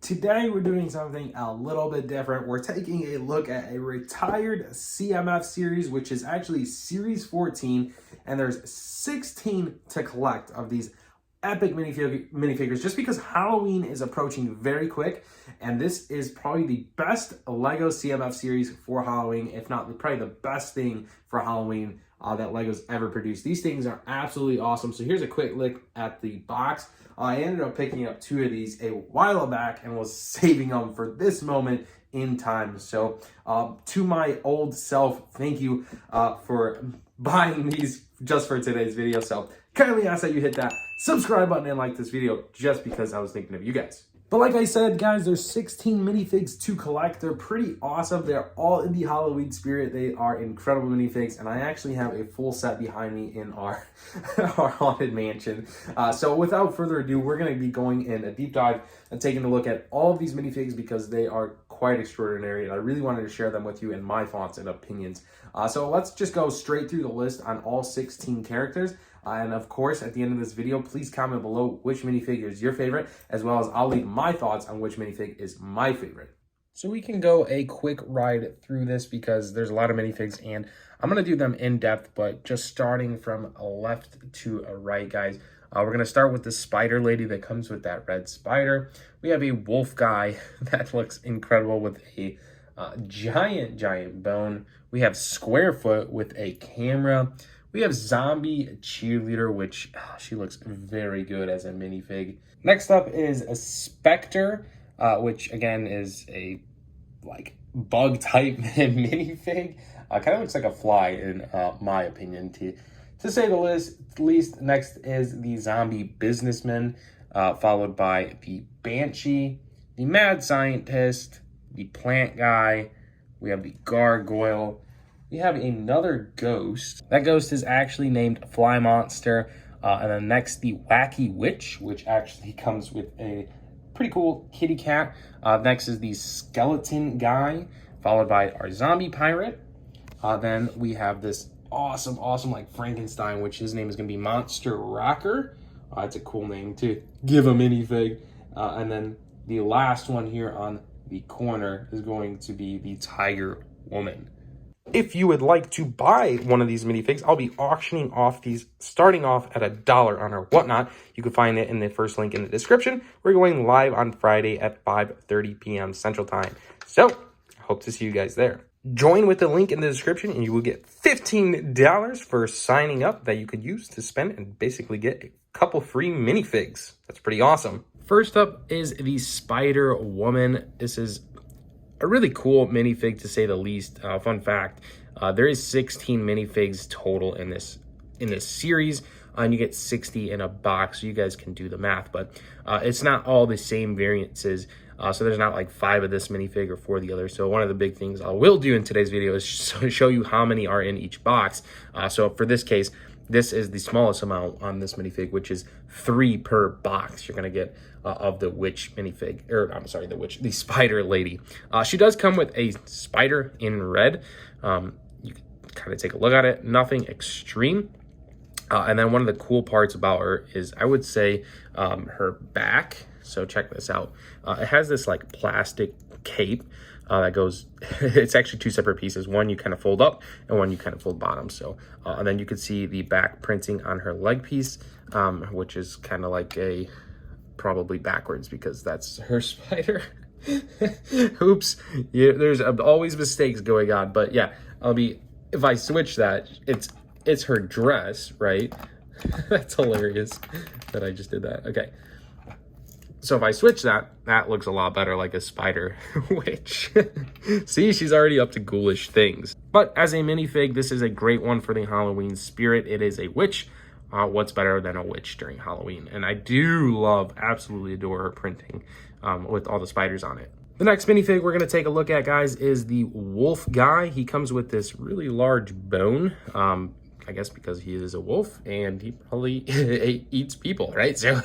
Today we're doing something a little bit different. We're taking a look at a retired CMF series, which is actually series 14, and there's 16 to collect of these epic minifigures just because Halloween is approaching very quick, and this is probably the best Lego CMF series for Halloween, if not probably the best thing for Halloween that Lego's ever produced. These things are absolutely awesome. So here's a quick look at the box. I ended up picking up 2 of these a while back and was saving them for this moment in time. So to my old self, thank you for buying these just for today's video. So kindly ask that you hit that subscribe button and like this video just because I was thinking of you guys. But like I said, guys, there's 16 minifigs to collect. They're pretty awesome. They're all in the Halloween spirit. They are incredible minifigs, and I actually have a full set behind me in our, our haunted mansion. So without further ado, we're going to be going in a deep dive and taking a look at all of these minifigs because they are quite extraordinary, and I really wanted to share them with you and my thoughts and opinions. So let's just go straight through the list on all 16 characters. And of course, at the end of this video, please comment below which minifigure is your favorite, as well as I'll leave my thoughts on which minifig is my favorite. So we can go a quick ride through this because there's a lot of minifigs, and I'm going to do them in depth, but just starting from a left to a right, guys. We're going to start with the spider lady that comes with that red spider. We have a wolf guy that looks incredible with a giant bone. We have Squarefoot with a camera. We have Zombie Cheerleader, which she looks very good as a minifig. Next up is a Spectre, which again is a bug type minifig. Kind of looks like a fly in my opinion, to say the least. Next is the Zombie Businessman, followed by the Banshee, the Mad Scientist, the Plant Guy. We have the Gargoyle. We have another ghost. That ghost is actually named Fly Monster. And then next, the Wacky Witch, which actually comes with a pretty cool kitty cat. Next is the Skeleton Guy, followed by our Zombie Pirate. Then we have this awesome like Frankenstein, which his name is going to be Monster Rocker. It's a cool name to give a minifig. And then the last one here on the corner is going to be the Tiger Woman. If you would like to buy one of these minifigs, I'll be auctioning off these starting off at $1 on our Whatnot. You can find it in the first link in the description. We're going live on Friday at 5:30 p.m. Central Time. So I hope to see you guys there. Join with the link in the description and you will get $15 for signing up that you could use to spend and basically get a couple free minifigs. That's pretty awesome. First up is the Spider Woman. This is a really cool minifig, to say the least. Fun fact, there is 16 minifigs total in this series, and you get 60 in a box, so you guys can do the math, but it's not all the same variances. So there's not like 5 of this minifig or 4 of the other. So one of the big things I will do in today's video is show you how many are in each box. So for this case, this is the smallest amount on this minifig, which is 3 per box you're gonna get of the witch minifig, or I'm sorry, the spider lady. She does come with a spider in red. You can kind of take a look at it. Nothing extreme. And then one of the cool parts about her is, I would say, her back. So check this out. It has this like plastic cape that goes, it's actually 2 separate pieces. One you kind of fold up and one you kind of fold bottom. So, and then you can see the back printing on her leg piece, which is kind of like probably backwards because that's her spider. Oops. Yeah, there's always mistakes going on, but yeah, if I switch that, it's her dress, right? That's hilarious that I just did that. Okay. So if I switch that looks a lot better like a spider witch. See, she's already up to ghoulish things. But as a minifig, this is a great one for the Halloween spirit. It is a witch. What's better than a witch during Halloween? And I do absolutely adore her printing with all the spiders on it. The next minifig we're going to take a look at, guys, is the wolf guy. He comes with this really large bone. I guess because he is a wolf and he probably eats people, right? So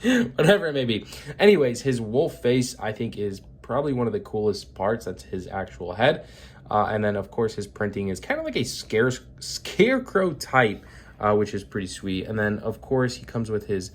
whatever it may be. Anyways, his wolf face, I think, is probably one of the coolest parts. That's his actual head. And then, of course, his printing is kind of like a scarecrow type, which is pretty sweet. And then, of course, he comes with his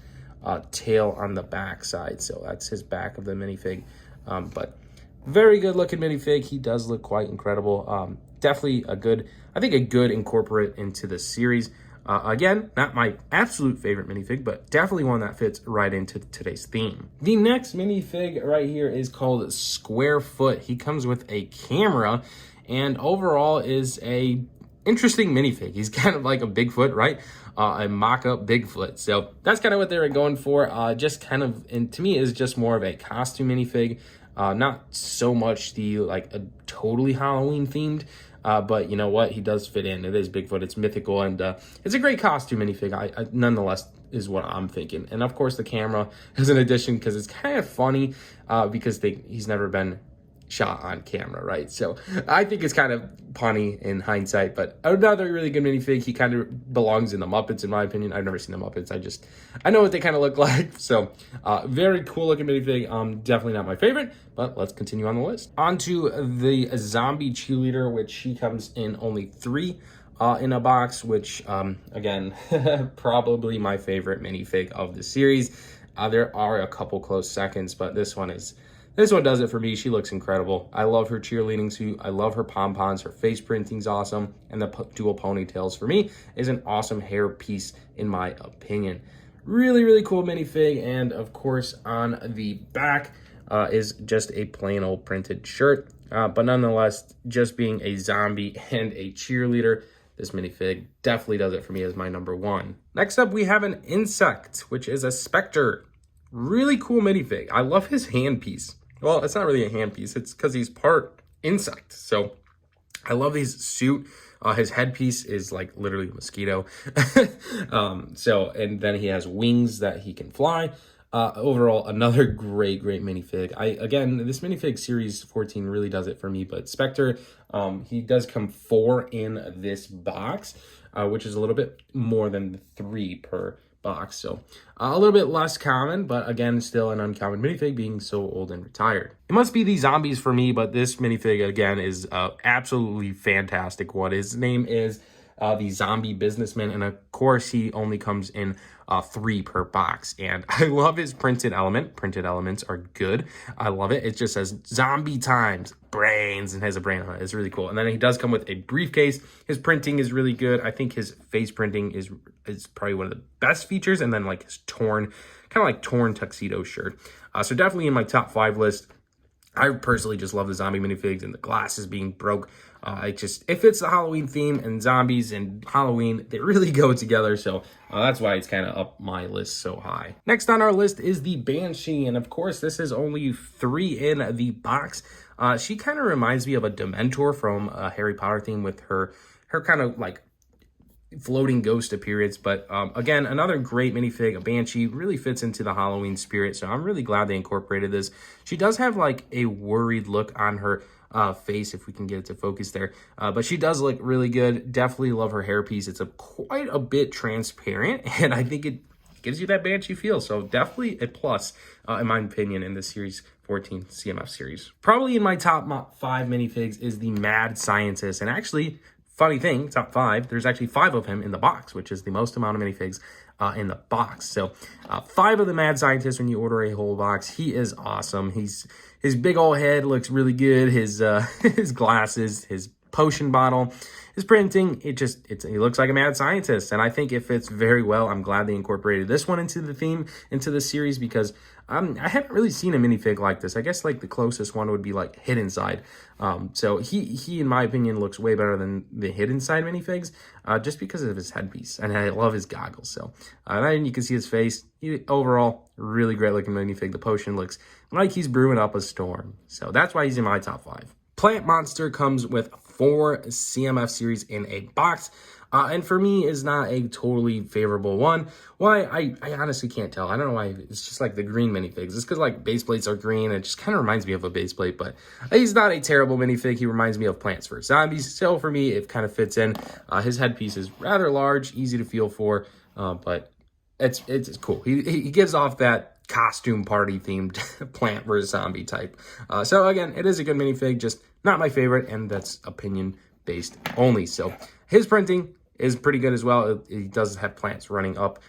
tail on the back side. So that's his back of the minifig. But very good looking minifig. He does look quite incredible. Definitely a good incorporate into the series. Again, not my absolute favorite minifig, but definitely one that fits right into today's theme. The next minifig right here is called Square Foot. He comes with a camera and overall is a interesting minifig. He's kind of like a Bigfoot, right? A mock-up Bigfoot. So that's kind of what they were going for. Just kind of, and to me, is just more of a costume minifig. Not so much the like a totally Halloween themed. But you know what? He does fit in. It is Bigfoot. It's mythical, and it's a great costume minifig. I nonetheless is what I'm thinking. And of course, the camera is an addition because it's kind of funny because he's never been shot on camera, right? So I think it's kind of punny in hindsight, but another really good minifig. He kind of belongs in the Muppets, in my opinion. I've never seen the Muppets. I know what they kind of look like. So very cool looking minifig. Definitely not my favorite, but let's continue on the list. On to the zombie cheerleader, which she comes in only 3 in a box, which again, probably my favorite minifig of the series. There are a couple close seconds, but this one does it for me. She looks incredible. I love her cheerleading suit. I love her pom-poms. Her face printing's awesome. And the dual ponytails for me is an awesome hair piece in my opinion. Really, really cool minifig. And of course on the back is just a plain old printed shirt. But nonetheless, just being a zombie and a cheerleader, this minifig definitely does it for me as my number 1. Next up, we have an insect, which is a Spectre. Really cool minifig. I love his hand piece. Well, it's not really a hand piece. It's because he's part insect. So I love his suit. His headpiece is like literally a mosquito. And then he has wings that he can fly. Overall, another great minifig. Again, this minifig series 14 really does it for me. But Spectre, he does come 4 in this box, which is a little bit more than 3 per box, so a little bit less common, but again, still an uncommon minifig being so old and retired. It must be the zombies for me, but this minifig again is absolutely fantastic. What his name is the zombie businessman, and of course he only comes in 3 per box, and I love his printed element. Printed elements are good. I love it. It just says zombie times brains and has a brain on it. It's really cool. And then he does come with a briefcase. His printing is really good. I think his face printing is probably one of the best features, and then like his torn tuxedo shirt. So definitely in my top 5 list. I personally just love the zombie minifigs and the glasses being broke. It fits the Halloween theme, and zombies and Halloween, they really go together. So that's why it's kind of up my list so high. Next on our list is the Banshee. And of course, this is only 3 in the box. She kind of reminds me of a Dementor from a Harry Potter theme with her kind of like floating ghost appearance. But again, another great minifig. A Banshee really fits into the Halloween spirit, so I'm really glad they incorporated this. She does have like a worried look on her face, if we can get it to focus there, but she does look really good. Definitely love her hairpiece. It's quite a bit transparent, and I think it gives you that Banshee feel, so definitely a plus in my opinion in this series 14 CMF series. Probably in my top 5 minifigs is the Mad Scientist, and actually, funny thing, top 5, there's actually 5 of him in the box, which is the most amount of minifigs in the box. So 5 of the Mad Scientist when you order a whole box. He is awesome. His big old head looks really good. His his glasses, his potion bottle, his printing, he looks like a mad scientist, and I think it fits very well. I'm glad they incorporated this one into the theme, into the series, because I haven't really seen a minifig like this. I guess like the closest one would be like Hidden Side. So he in my opinion looks way better than the Hidden Side minifigs, just because of his headpiece, and I love his goggles. So then you can see his face. Overall, really great looking minifig. The potion looks like he's brewing up a storm, so that's why he's in my top 5. Plant Monster comes with 4 CMF series in a box, and for me is not a totally favorable one. Why? I honestly can't tell. I don't know why. It's just like the green minifigs. It's because like base plates are green. It just kind of reminds me of a base plate, but he's not a terrible minifig. He reminds me of Plants vs. Zombies, so for me it kind of fits in. His headpiece is rather large, easy to feel for, but it's cool. He gives off that costume party themed Plant vs. Zombie type. So again, it is a good minifig, just not my favorite, and that's opinion based only. So his printing is pretty good as well. He does have plants running up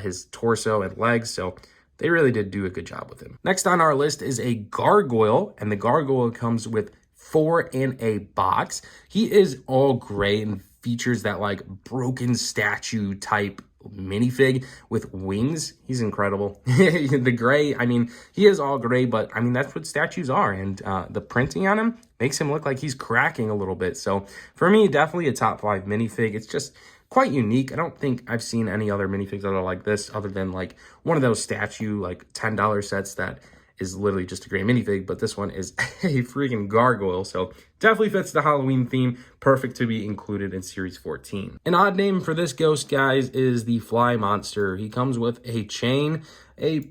his torso and legs. So they really did do a good job with him. Next on our list is a Gargoyle, and the Gargoyle comes with 4 in a box. He is all gray and features that like broken statue type minifig with wings. He's incredible. The gray, I mean, he is all gray, but I mean, that's what statues are. And the printing on him makes him look like he's cracking a little bit. So for me, definitely a top 5 minifig. It's just quite unique. I don't think I've seen any other minifigs that are like this other than like one of those statue like $10 sets that is literally just a gray minifig, but this one is a freaking Gargoyle, so definitely fits the Halloween theme. Perfect to be included in Series 14. An odd name for this ghost, guys, is the Fly Monster. He comes with a chain, I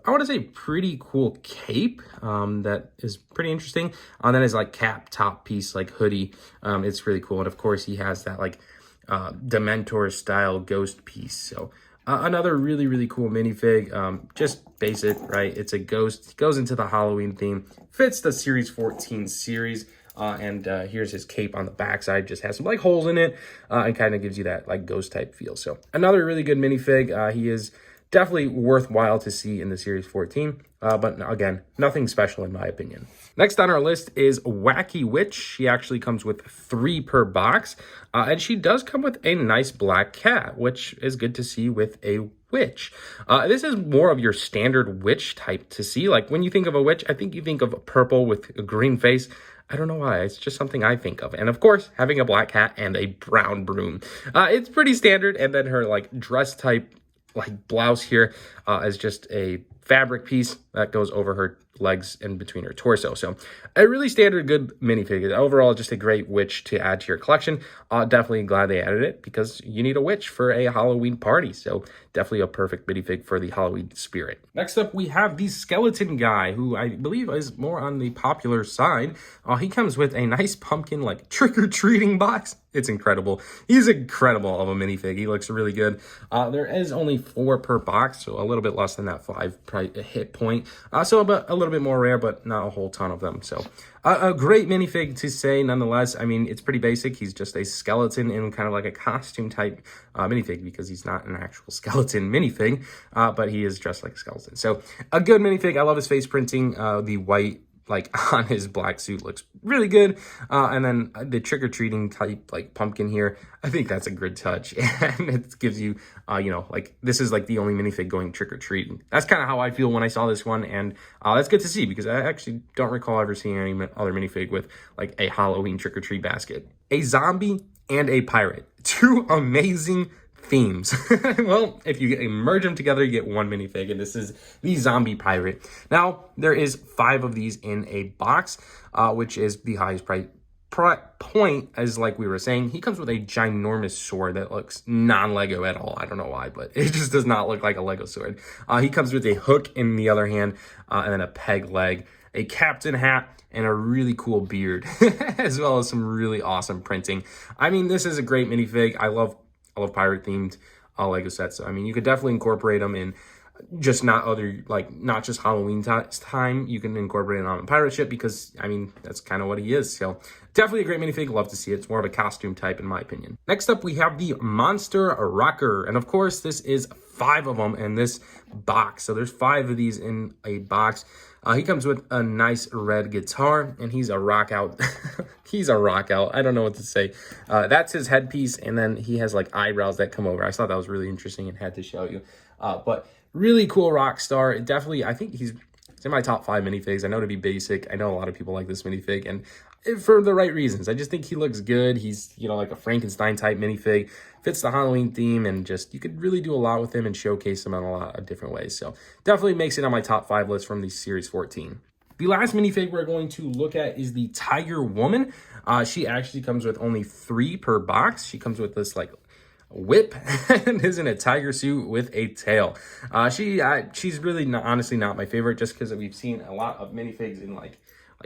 want to say pretty cool cape that is pretty interesting. And then his like cap top piece, like hoodie. It's really cool. And of course he has that like Dementor style ghost piece. So another really, really cool minifig. Just basic, right? It's a ghost. It goes into the Halloween theme. Fits the Series 14 series. And here's his cape on the backside. Just has some like holes in it. And kind of gives you that like ghost type feel. So another really good minifig. He is definitely worthwhile to see in the Series 14. But again, nothing special in my opinion. Next on our list is Wacky Witch. She actually comes with 3 per box. And she does come with a nice black cat, which is good to see with a witch. This is more of your standard witch type to see. Like when you think of a witch, I think you think of purple with a green face. I don't know why. It's just something I think of. And of course, having a black cat and a brown broom. It's pretty standard. And then her like dress type like blouse here is just a fabric piece that goes over her legs and between her torso. So a really standard good minifig. Overall, just a great witch to add to your collection. Definitely glad they added it because you need a witch for a Halloween party. So definitely a perfect minifig for the Halloween spirit. Next up, we have the skeleton guy, who I believe is more on the popular side. He comes with a nice pumpkin like trick-or-treating box. It's incredible. He's incredible of a minifig. He looks really good. There is only 4 per box, so a little bit less than that 5 probably a hit point. So a little bit more rare, but not a whole ton of them. So a great minifig to say nonetheless. I mean, it's pretty basic. He's just a skeleton in kind of like a costume type minifig because he's not an actual skeleton minifig, but he is dressed like a skeleton. So a good minifig. I love his face printing. The white like on his black suit looks really good. And then the trick-or-treating type like pumpkin here, I think that's a good touch. And it gives you, you know, like this is like the only minifig going trick-or-treating. That's kind of how I feel when I saw this one. And that's good to see because I actually don't recall ever seeing any other minifig with like a Halloween trick-or-treat basket. A zombie and a pirate. 2 amazing themes. Well, if you merge them together, you get one minifig, and this is the zombie pirate. Now, there is 5 of these in a box, which is the highest price point, as like we were saying. He comes with a ginormous sword that looks non-Lego at all. I don't know why, but it just does not look like a Lego sword. He comes with a hook in the other hand, and then a peg leg, a captain hat, and a really cool beard, as well as some really awesome printing. I mean, this is a great minifig. I love pirate themed Lego sets. So, I mean, you could definitely incorporate them in just not just Halloween time. You can incorporate it on a pirate ship because, I mean, that's kind of what he is. So definitely a great minifig. Love to see it. It's more of a costume type in my opinion. Next up, we have the Monster Rocker. And of course, this is 5 of them in this box. So there's 5 of these in a box. He comes with a nice red guitar, and he's a rock out. He's a rock out. I don't know what to say. That's his headpiece, and then he has like eyebrows that come over. I thought that was really interesting and had to show you. But really cool rock star. It definitely, I think he's in my top 5 minifigs. I know to be basic. I know a lot of people like this minifig, and for the right reasons. I just think he looks good. He's, you know, like a Frankenstein type minifig. Fits the Halloween theme, and just you could really do a lot with him and showcase him in a lot of different ways. So definitely makes it on my top 5 list from the Series 14. The last minifig we're going to look at is the Tiger Woman. She actually comes with only 3 per box. She comes with this like whip and is in a tiger suit with a tail. She's really honestly not my favorite, just because we've seen a lot of minifigs in like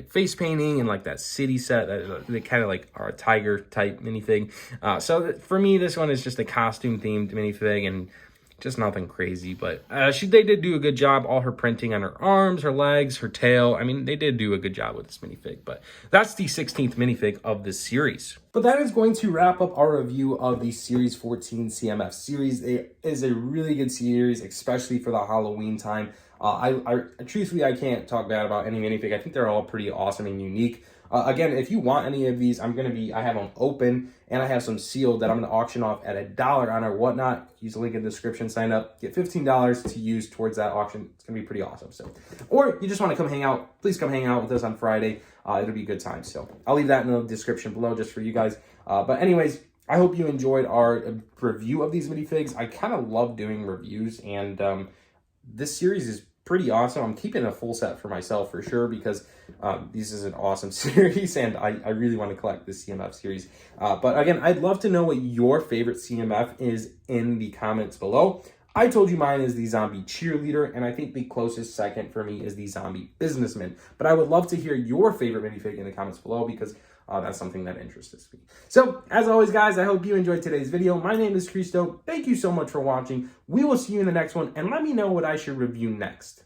face painting and like that city set that they kind of like are a tiger type minifig. So for me, this one is just a costume themed minifig, and Just nothing crazy, but they did do a good job. All her printing on her arms, her legs, her tail. I mean, they did do a good job with this minifig, but that's the 16th minifig of this series. But that is going to wrap up our review of the Series 14 CMF series. It is a really good series, especially for the Halloween time. Truthfully, I can't talk bad about any minifig. I think they're all pretty awesome and unique. Again, if you want any of these, I have them open and I have some sealed that I'm going to auction off at $1 on or whatnot. Use the link in the description, sign up, get $15 to use towards that auction. It's going to be pretty awesome. So, or you just want to come hang out, please come hang out with us on Friday. It'll be a good time. So I'll leave that in the description below just for you guys. But anyways, I hope you enjoyed our review of these minifigs. I kind of love doing reviews, and this series is pretty awesome. I'm keeping a full set for myself for sure because this is an awesome series and I really want to collect this CMF series. But again, I'd love to know what your favorite CMF is in the comments below. I told you mine is the Zombie Cheerleader, and I think the closest second for me is the Zombie Businessman. But I would love to hear your favorite minifig in the comments below because that's something that interests me. So, as always, guys, I hope you enjoyed today's video. My name is Cristo. Thank you so much for watching. We will see you in the next one, and let me know what I should review next.